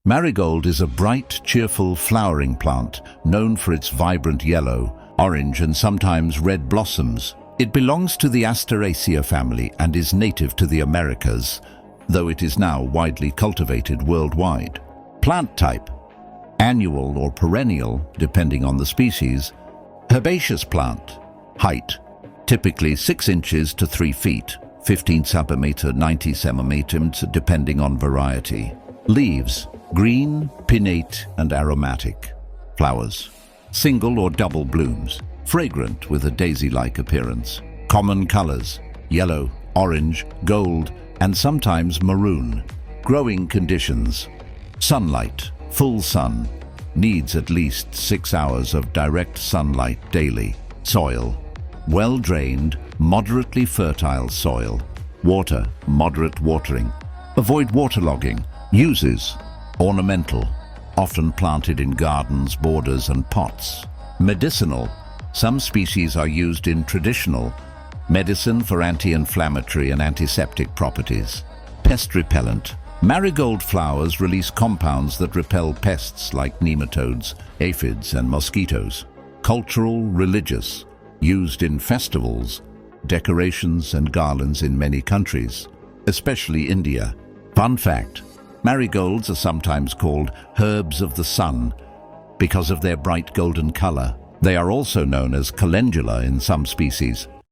Marigold is a bright, cheerful flowering plant known for its vibrant yellow, orange and sometimes red blossoms. It belongs to the Asteraceae family and is native to the Americas, though it is now widely cultivated worldwide. Plant type: annual or perennial, depending on the species. Herbaceous plant. Height: typically 6 inches to 3 feet, 15 cm, 90 cm, depending on variety. Leaves: green, pinnate and aromatic. Flowers: single or double blooms, fragrant with a daisy-like appearance. Common colors: yellow, orange, gold, and sometimes maroon. Growing conditions: sunlight, full sun, needs at least 6 hours of direct sunlight daily. Soil: well-drained, moderately fertile soil. Water: moderate watering. Avoid waterlogging. Uses: ornamental, often planted in gardens, borders and pots. Medicinal: some species are used in traditional medicine for anti-inflammatory and antiseptic properties. Pest repellent: marigold flowers release compounds that repel pests like nematodes, aphids and mosquitoes. Cultural, religious, used in festivals, decorations and garlands in many countries, especially India. Fun fact: marigolds are sometimes called herbs of the sun because of their bright golden color. They are also known as calendula in some species.